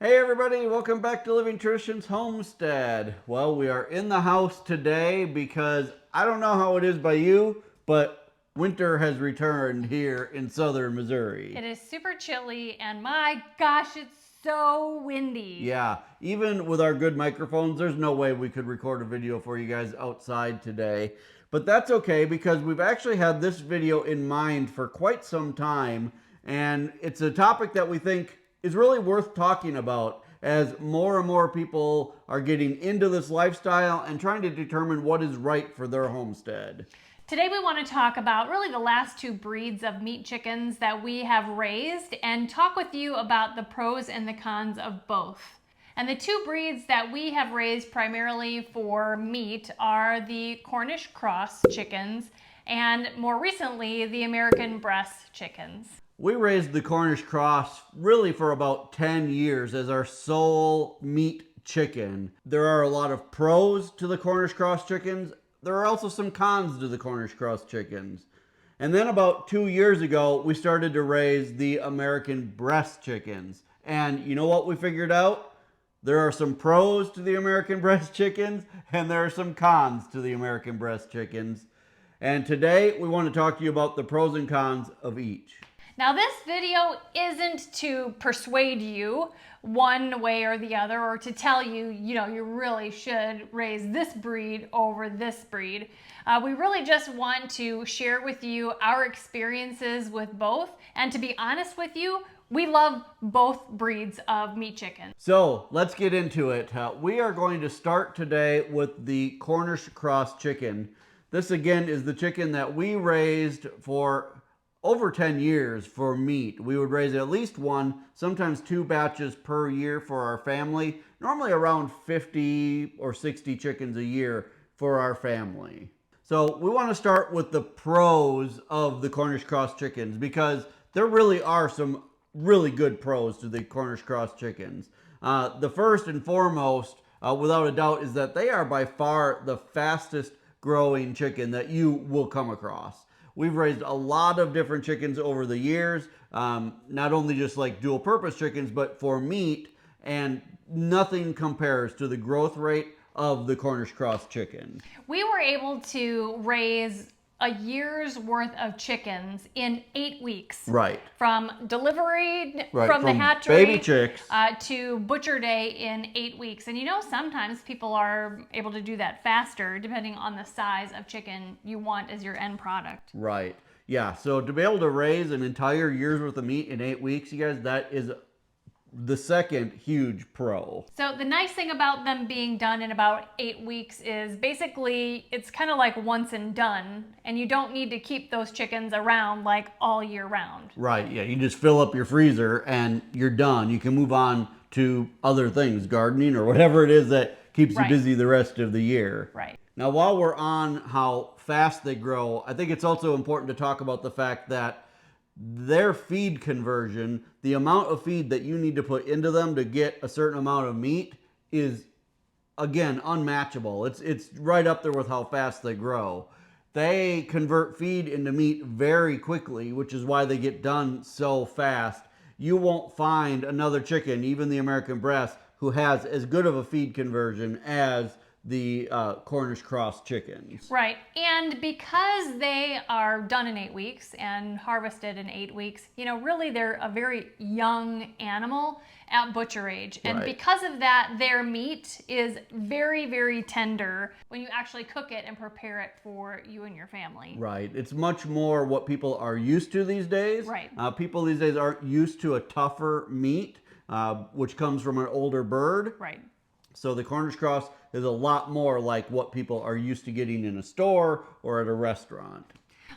Hey everybody, welcome back to Living Traditions Homestead. Well, we are in the house today because I don't know how it is by you, but winter has returned here in southern Missouri. It is super chilly and my gosh, it's so windy. Yeah, even with our good microphones, there's no way we could record a video for you guys outside today. But that's okay because we've actually had this video in mind for quite some time, and it's a topic that we think is really worth talking about as more and more people are getting into this lifestyle and trying to determine what is right for their homestead. Today we want to talk about really the last two breeds of meat chickens that we have raised and talk with you about the pros and the cons of both. And the two breeds that we have raised primarily for meat are the Cornish cross chickens and more recently the American Bresse chickens. We raised the Cornish cross really for about 10 years as our sole meat chicken. There are a lot of pros to the Cornish cross chickens. There are also some cons to the Cornish cross chickens. And then about 2 years ago, we started to raise the American Bresse chickens. And you know what we figured out? There are some pros to the American Bresse chickens, and there are some cons to the American Bresse chickens. And today, we want to talk to you about the pros and cons of each. Now this video isn't to persuade you one way or the other or to tell you, you really should raise this breed over this breed. We really just want to share with you our experiences with both, and to be honest with you, we love both breeds of meat chicken. So let's get into it. We are going to start today with the Cornish cross chicken. This again is the chicken that we raised for over 10 years for meat. We would raise at least one, sometimes two batches per year for our family, normally around 50 or 60 chickens a year for our family. So we want to start with the pros of the Cornish cross chickens because there really are some really good pros to the Cornish cross chickens. The first and foremost, without a doubt, is that they are by far the fastest growing chicken that you will come across. We've raised a lot of different chickens over the years, not only just like dual purpose chickens, but for meat, and nothing compares to the growth rate of the Cornish cross chicken. We were able to raise a year's worth of chickens in 8 weeks. Right. From delivery, Right. from the hatchery, baby chicks, to butcher day in 8 weeks. And sometimes people are able to do that faster depending on the size of chicken you want as your end product. Right. Yeah. So to be able to raise an entire year's worth of meat in 8 weeks, you guys, that is the second huge pro. So the nice thing about them being done in about 8 weeks is basically it's kind of like once and done, and you don't need to keep those chickens around like all year round. Right. Yeah. You just fill up your freezer and you're done. You can move on to other things, gardening or whatever it is that keeps you busy the rest of the year. Right. Now, while we're on how fast they grow, I think it's also important to talk about the fact that their feed conversion, the amount of feed that you need to put into them to get a certain amount of meat, is again unmatchable. It's right up there with how fast they grow. They convert feed into meat very quickly, which is why they get done so fast. You won't find another chicken, even the American Bresse, who has as good of a feed conversion as the Cornish cross chickens. Right. And because they are done in 8 weeks and harvested in 8 weeks, really they're a very young animal at butcher age. And because of that, their meat is very, very tender when you actually cook it and prepare it for you and your family. Right. It's much more what people are used to these days. Right. People these days aren't used to a tougher meat, which comes from an older bird. Right. So the Cornish cross is a lot more like what people are used to getting in a store or at a restaurant.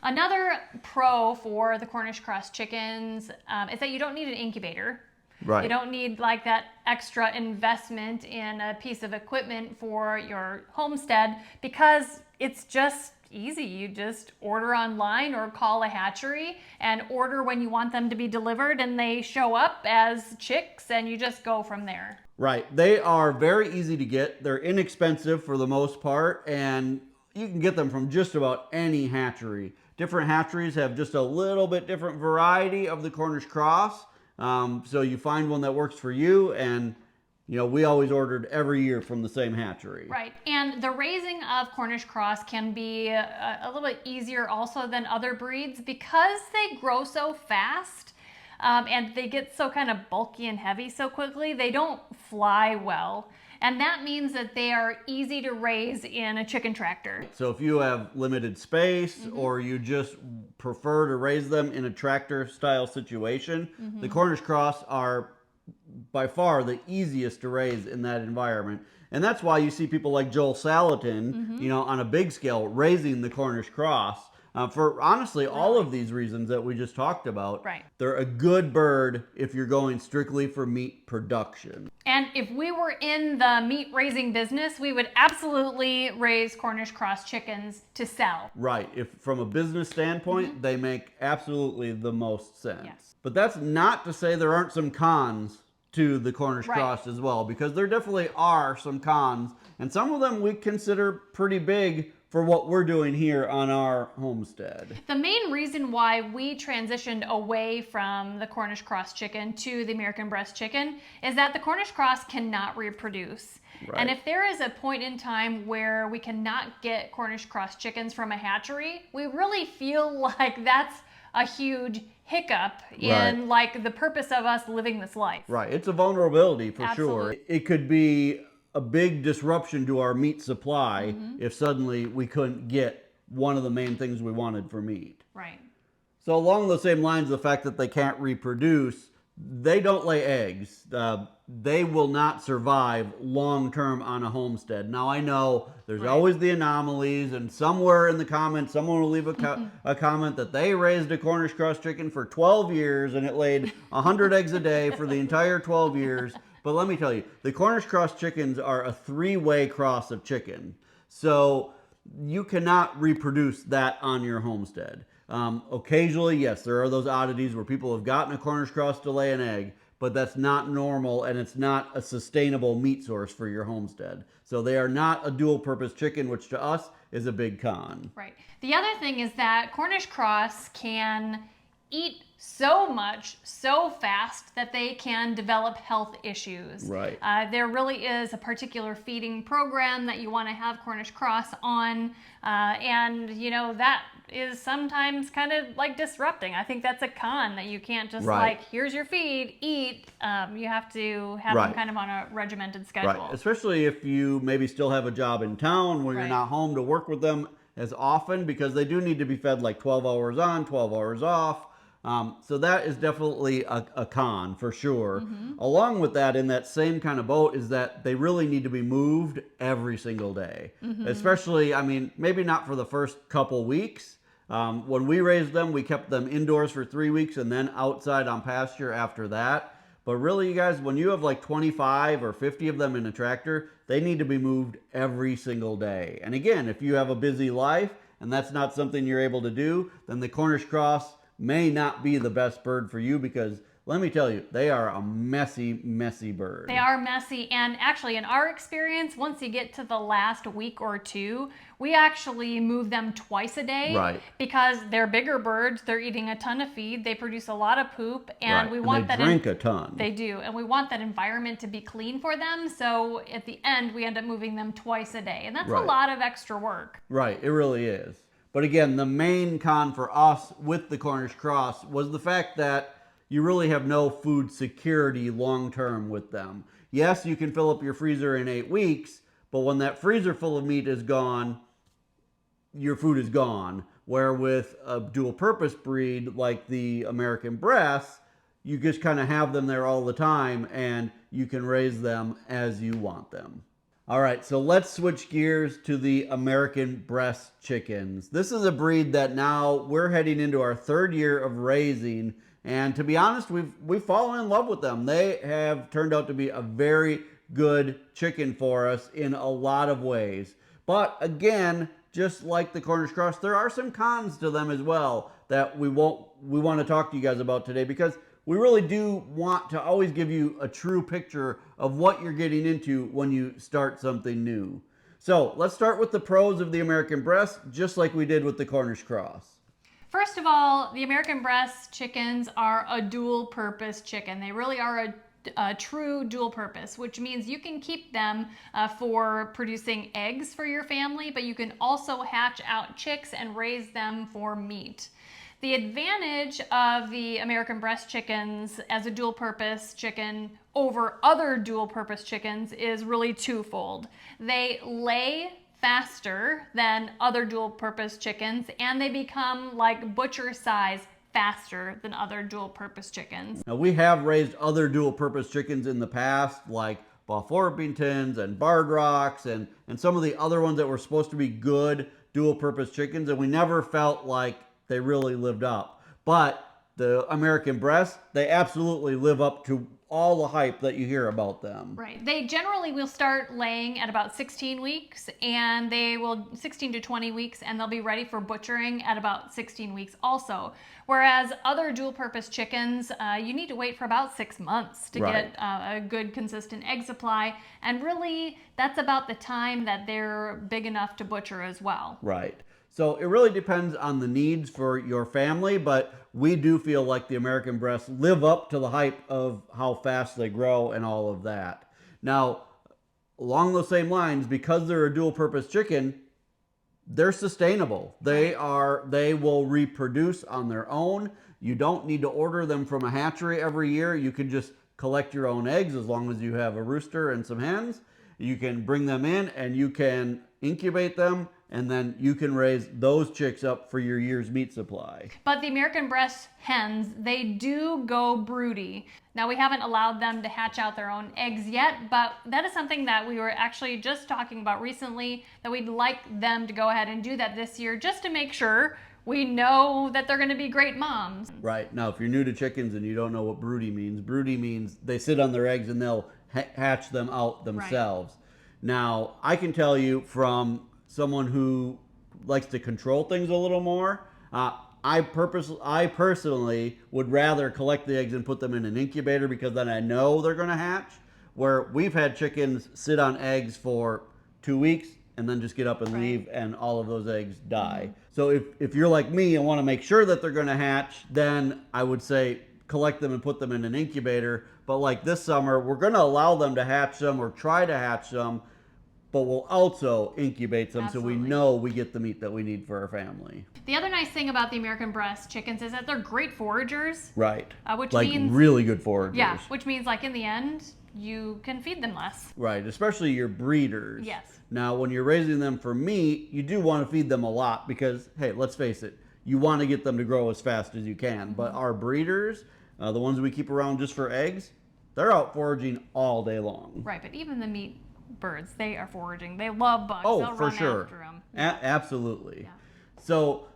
Another pro for the Cornish cross chickens is that you don't need an incubator. Right. You don't need like that extra investment in a piece of equipment for your homestead because it's just easy. You just order online or call a hatchery and order when you want them to be delivered, and they show up as chicks and you just go from there. Right. They are very easy to get. They're inexpensive for the most part, and you can get them from just about any hatchery. Different hatcheries have just a little bit different variety of the Cornish cross. So you find one that works for you, and we always ordered every year from the same hatchery. Right. And the raising of Cornish cross can be a little bit easier also than other breeds because they grow so fast. And they get so kind of bulky and heavy so quickly, they don't fly well. And that means that they are easy to raise in a chicken tractor. So if you have limited space or you just prefer to raise them in a tractor style situation, the Cornish cross are by far the easiest to raise in that environment. And that's why you see people like Joel Salatin, on a big scale, raising the Cornish cross. For honestly, all of these reasons that we just talked about, Right. They're a good bird if you're going strictly for meat production. And if we were in the meat raising business, we would absolutely raise Cornish cross chickens to sell. Right. If from a business standpoint, they make absolutely the most sense. Yes. But that's not to say there aren't some cons to the Cornish cross as well, because there definitely are some cons, and some of them we consider pretty big for what we're doing here on our homestead. The main reason why we transitioned away from the Cornish cross chicken to the American Bresse chicken is that the Cornish cross cannot reproduce. Right. And if there is a point in time where we cannot get Cornish cross chickens from a hatchery, we really feel like that's a huge hiccup in like the purpose of us living this life. Right. It's a vulnerability for Absolutely. sure. It could be a big disruption to our meat supply if suddenly we couldn't get one of the main things we wanted for meat. Right. So along the same lines, the fact that they can't reproduce, they don't lay eggs. They will not survive long-term on a homestead. Now, I know there's always the anomalies, and somewhere in the comments, someone will leave a comment that they raised a Cornish cross chicken for 12 years and it laid 100 eggs a day for the entire 12 years. But let me tell you, the Cornish cross chickens are a three-way cross of chicken. So you cannot reproduce that on your homestead. Occasionally, yes, there are those oddities where people have gotten a Cornish cross to lay an egg, but that's not normal and it's not a sustainable meat source for your homestead. So they are not a dual-purpose chicken, which to us is a big con. Right. The other thing is that Cornish cross can eat so much so fast that they can develop health issues. Right. There really is a particular feeding program that you want to have Cornish cross on, and that is sometimes kind of like disrupting. I think that's a con, that you can't just like, here's your feed, eat. You have to have them kind of on a regimented schedule. Right. Especially if you maybe still have a job in town where you're not home to work with them as often, because they do need to be fed like 12 hours on, 12 hours off. So that is definitely a con for sure. Along with that, in that same kind of boat, is that they really need to be moved every single day. Especially, I mean, maybe not for the first couple weeks. When we raised them, we kept them indoors for 3 weeks and then outside on pasture after that. But really, you guys, when you have like 25 or 50 of them in a tractor, they need to be moved every single day. And again, if you have a busy life and that's not something you're able to do, then the Cornish cross may not be the best bird for you, because let me tell you, they are a messy, messy bird. They are messy, and actually in our experience, once you get to the last week or two, we actually move them twice a day. Right. Because they're bigger birds, they're eating a ton of feed, they produce a lot of poop, and we want they drink a ton. They do, and we want that environment to be clean for them, so at the end we end up moving them twice a day, and that's a lot of extra work. Right, it really is. But again, the main con for us with the Cornish cross was the fact that you really have no food security long term with them. Yes, you can fill up your freezer in 8 weeks, but when that freezer full of meat is gone, your food is gone. Where with a dual purpose breed like the American Bresse, you just kind of have them there all the time and you can raise them as you want them. All right, so let's switch gears to the American Bresse chickens. This is a breed that now we're heading into our 3rd year of raising, and to be honest, we've fallen in love with them. They have turned out to be a very good chicken for us in a lot of ways. But again, just like the Cornish cross, there are some cons to them as well that we want to talk to you guys about today, because we really do want to always give you a true picture of what you're getting into when you start something new. So let's start with the pros of the American Bresse, just like we did with the Cornish cross. First of all, the American Bresse chickens are a dual purpose chicken. They really are a true dual purpose, which means you can keep them for producing eggs for your family, but you can also hatch out chicks and raise them for meat. The advantage of the American Bresse chickens as a dual purpose chicken over other dual purpose chickens is really twofold. They lay faster than other dual purpose chickens, and they become like butcher size faster than other dual purpose chickens. Now, we have raised other dual purpose chickens in the past, like Buff Orpingtons and Barred Rocks and some of the other ones that were supposed to be good dual purpose chickens, and we never felt like they really lived up. But the American Bresse, they absolutely live up to all the hype that you hear about them. Right. They generally will start laying at about 16 weeks, and they will 16 to 20 weeks, and they'll be ready for butchering at about 16 weeks also. Whereas other dual purpose chickens, you need to wait for about 6 months to get a good consistent egg supply. And really, that's about the time that they're big enough to butcher as well. Right. So it really depends on the needs for your family, but we do feel like the American Bresse live up to the hype of how fast they grow and all of that. Now, along those same lines, because they're a dual purpose chicken, they're sustainable. They will reproduce on their own. You don't need to order them from a hatchery every year. You can just collect your own eggs as long as you have a rooster and some hens. You can bring them in and you can incubate them, and then you can raise those chicks up for your year's meat supply. But the American Bresse hens, they do go broody. Now, we haven't allowed them to hatch out their own eggs yet, but that is something that we were actually just talking about recently, that we'd like them to go ahead and do that this year, just to make sure we know that they're going to be great moms. Right. Now, if you're new to chickens and you don't know what broody means they sit on their eggs and they'll hatch them out themselves. Right. Now, I can tell you from someone who likes to control things a little more, I personally would rather collect the eggs and put them in an incubator, because then I know they're going to hatch. Where we've had chickens sit on eggs for 2 weeks and then just get up and leave, and all of those eggs die. Mm-hmm. So if you're like me and want to make sure that they're going to hatch, then I would say collect them and put them in an incubator. But like this summer, we're going to allow them to hatch them or try to hatch them, but we'll also incubate them. Absolutely. So we know we get the meat that we need for our family. The other nice thing about the American Bresse chickens is that they're great foragers. Right. Which like means really good foragers. Yeah, which means like in the end, you can feed them less. Right, especially your breeders. Yes. Now, when you're raising them for meat, you do want to feed them a lot because, hey, let's face it, you want to get them to grow as fast as you can. Mm-hmm. But our breeders, the ones we keep around just for eggs, they're out foraging all day long. Right, but even the meat birds, they are foraging. They love bugs. Oh, they'll for run sure. After them. Absolutely. Yeah. So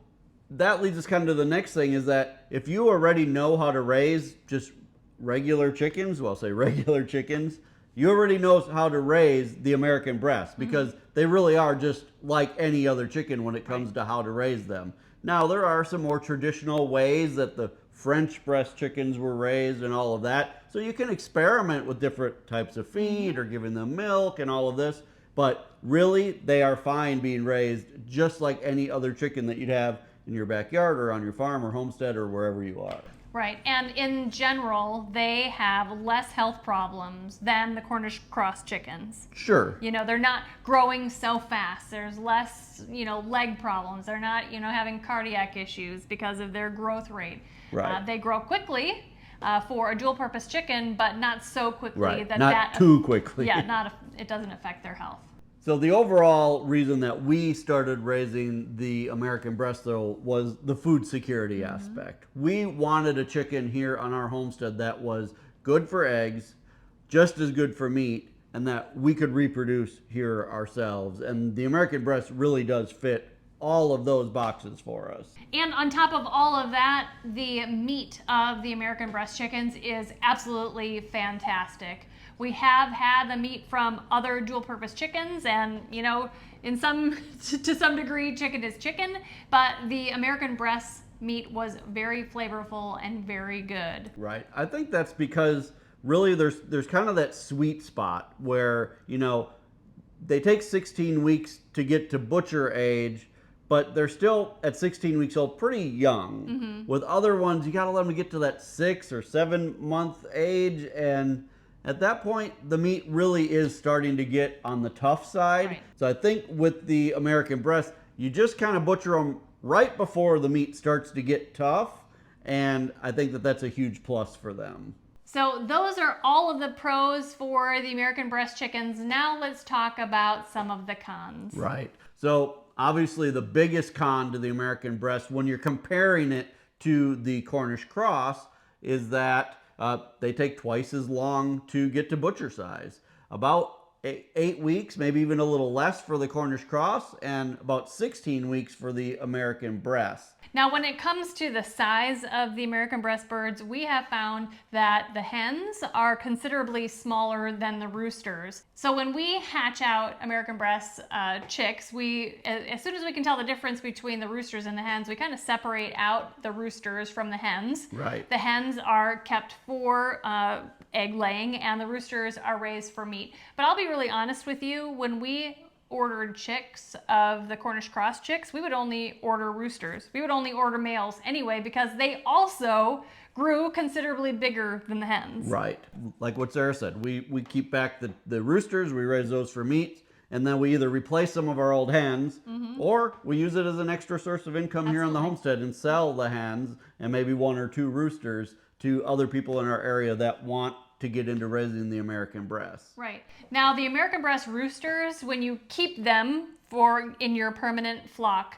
that leads us kind of to the next thing, is that if you already know how to raise just regular chickens, well, say regular chickens, you already know how to raise the American Bresse, because they really are just like any other chicken when it comes to how to raise them. Now, there are some more traditional ways that the French Bresse chickens were raised and all of that. So you can experiment with different types of feed or giving them milk and all of this. But really, they are fine being raised just like any other chicken that you'd have in your backyard or on your farm or homestead or wherever you are. Right, and in general, they have less health problems than the Cornish cross chickens. Sure. You know, they're not growing so fast. There's less, leg problems. They're not, having cardiac issues because of their growth rate. Right. They grow quickly for a dual-purpose chicken, but not so quickly that not too quickly. Yeah, it doesn't affect their health. So the overall reason that we started raising the American Bresse, though, was the food security aspect. We wanted a chicken here on our homestead that was good for eggs, just as good for meat, and that we could reproduce here ourselves. And the American Bresse really does fit all of those boxes for us. And on top of all of that, the meat of the American Bresse chickens is absolutely fantastic. We have had the meat from other dual-purpose chickens, and to some degree, chicken is chicken. But the American Bresse meat was very flavorful and very good. Right. I think that's because really there's kind of that sweet spot where they take 16 weeks to get to butcher age, but they're still at 16 weeks old, pretty young. With other ones, you got to let them get to that 6 or 7 month age, and at that point, the meat really is starting to get on the tough side. Right. So I think with the American Bresse, you just kind of butcher them right before the meat starts to get tough, and I think that that's a huge plus for them. So those are all of the pros for the American Bresse chickens. Now let's talk about some of the cons. Right. So obviously the biggest con to the American Bresse when you're comparing it to the Cornish cross is that they take twice as long to get to butcher size. About 8 weeks, maybe even a little less for the Cornish cross, and about 16 weeks for the American Bresse. Now, when it comes to the size of the American Bresse birds, we have found that the hens are considerably smaller than the roosters. So when we hatch out American Bresse chicks, as soon as we can tell the difference between the roosters and the hens, we kind of separate out the roosters from the hens. Right. The hens are kept for egg laying, and the roosters are raised for meat. But I'll be really honest with you, when we ordered chicks of the Cornish cross chicks, we would only order roosters. We would only order males anyway, because they also grew considerably bigger than the hens. Right. Like what Sarah said, we keep back the roosters, we raise those for meat, and then we either replace some of our old hens, or we use it as an extra source of income here on the homestead and sell the hens and maybe 1 or 2 roosters to other people in our area that want to get into raising the American Bresse. Right. Now, the American Bresse roosters, when you keep them in your permanent flock,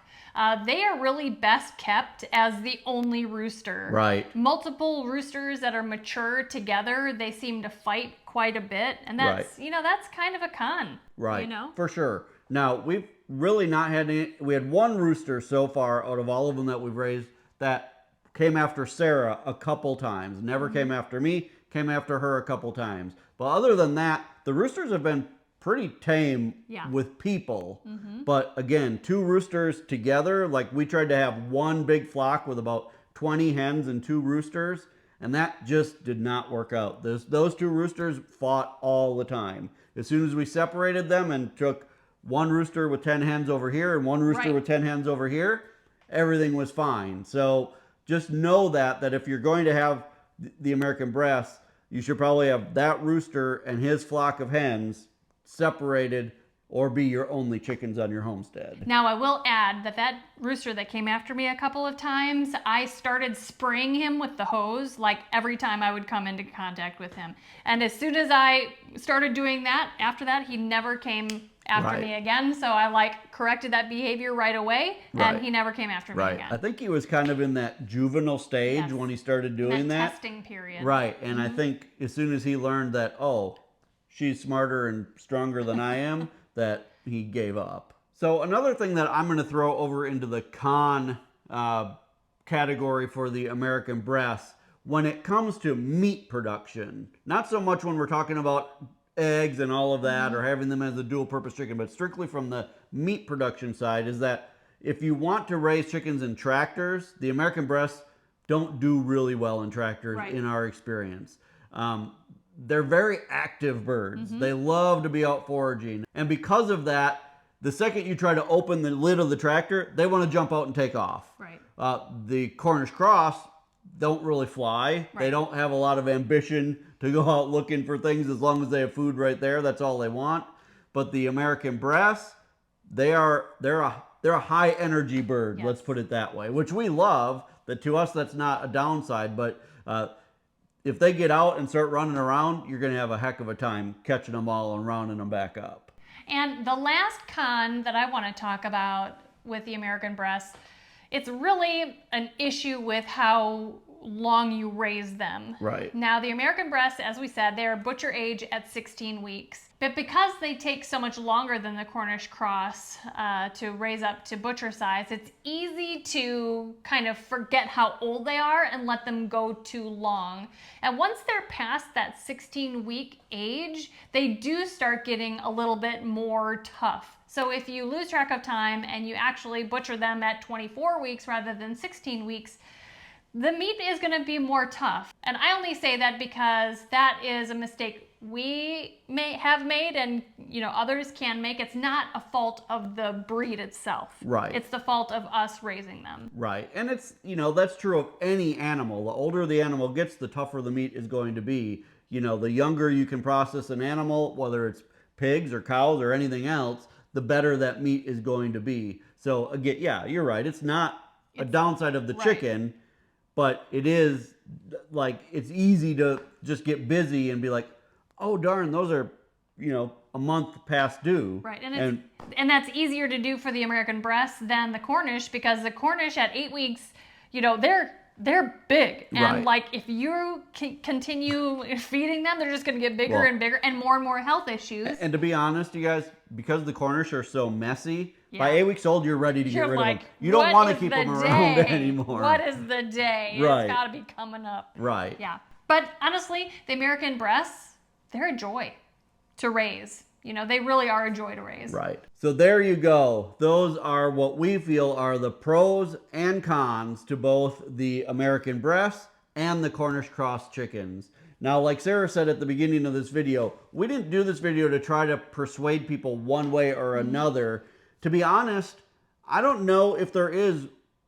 they are really best kept as the only rooster. Right. Multiple roosters that are mature together, they seem to fight quite a bit, and that's that's kind of a con. Right. For sure. Now, we've really not had any. We had 1 rooster so far out of all of them that we've raised that came after Sarah a couple times. Never came after me. Came after her a couple times. But other than that, the roosters have been pretty tame with people. But again, 2 roosters together, like we tried to have 1 big flock with about 20 hens and 2 roosters, and that just did not work out. Those 2 roosters fought all the time. As soon as we separated them and took 1 rooster with 10 hens over here and 1 rooster with 10 hens over here, everything was fine. So just know that if you're going to have the American Bresse, you should probably have that rooster and his flock of hens separated, or be your only chickens on your homestead. Now, I will add that rooster that came after me a couple of times, I started spraying him with the hose like every time I would come into contact with him. And as soon as I started doing that, after that, he never came after me again. So I corrected that behavior right away, and he never came after me again. I think he was kind of in that juvenile stage when he started doing that. Testing period. Right. And I think as soon as he learned that, oh, she's smarter and stronger than I am, that he gave up. So another thing that I'm going to throw over into the con category for the American Bresse, when it comes to meat production, not so much when we're talking about eggs and all of that, or having them as a dual purpose chicken, but strictly from the meat production side, is that if you want to raise chickens in tractors, the American Bresse don't do really well in tractors in our experience. They're very active birds. They love to be out foraging. And because of that, the second you try to open the lid of the tractor, they want to jump out and take off. Right. The Cornish cross don't really fly. They don't have a lot of ambition to go out looking for things. As long as they have food right there, that's all they want. But the American Bresse, they're a high energy bird. Let's put it that way, which we love. That to us, that's not a downside. But if they get out and start running around, you're going to have a heck of a time catching them all and rounding them back up. And the last con that I want to talk about with the American Bresse, it's really an issue with how long you raise them. Right. Now, the American Bresse, as we said, they're butcher age at 16 weeks. But because they take so much longer than the Cornish cross to raise up to butcher size, it's easy to kind of forget how old they are and let them go too long. And once they're past that 16-week age, they do start getting a little bit more tough. So if you lose track of time and you actually butcher them at 24 weeks rather than 16 weeks, the meat is going to be more tough. And I only say that because that is a mistake we may have made, and others can make. It's not a fault of the breed itself. Right. It's the fault of us raising them. Right. And it's, that's true of any animal. The older the animal gets, the tougher the meat is going to be. The younger you can process an animal, whether it's pigs or cows or anything else, the better that meat is going to be. So again, yeah, you're right. It's not a downside of the chicken, but it is like, it's easy to just get busy and be like, oh darn, those are, a month past due. Right. And that's easier to do for the American Bresse than the Cornish, because the Cornish at 8 weeks, they're big. And like, if you continue feeding them, they're just going to get bigger and bigger and more health issues. And to be honest, you guys, because the Cornish are so messy, by 8 weeks old, you're ready to get rid of them. You don't want to keep them around anymore. What is the day? Right. It's got to be coming up. Right. Yeah. But honestly, the American Bresse, they're a joy to raise. They really are a joy to raise. Right. So there you go. Those are what we feel are the pros and cons to both the American Bresse and the Cornish cross chickens. Now, like Sarah said at the beginning of this video, we didn't do this video to try to persuade people one way or another. To be honest, I don't know if there is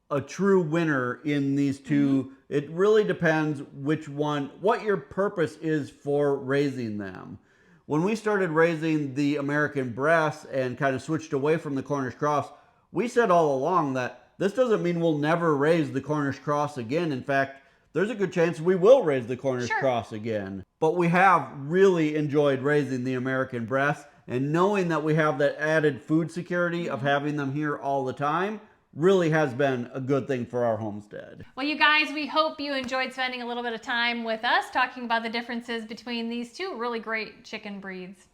a true winner in these two. It really depends what your purpose is for raising them. When we started raising the American Bresse and kind of switched away from the Cornish cross, we said all along that this doesn't mean we'll never raise the Cornish cross again. In fact, there's a good chance we will raise the Cornish cross again. But we have really enjoyed raising the American Bresse, and knowing that we have that added food security of having them here all the time really has been a good thing for our homestead. Well, you guys, we hope you enjoyed spending a little bit of time with us talking about the differences between these two really great chicken breeds.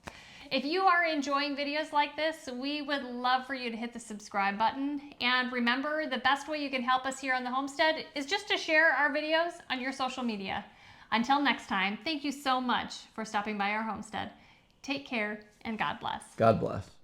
If you are enjoying videos like this, we would love for you to hit the subscribe button. And remember, the best way you can help us here on the homestead is just to share our videos on your social media. Until next time, thank you so much for stopping by our homestead. Take care and God bless. God bless.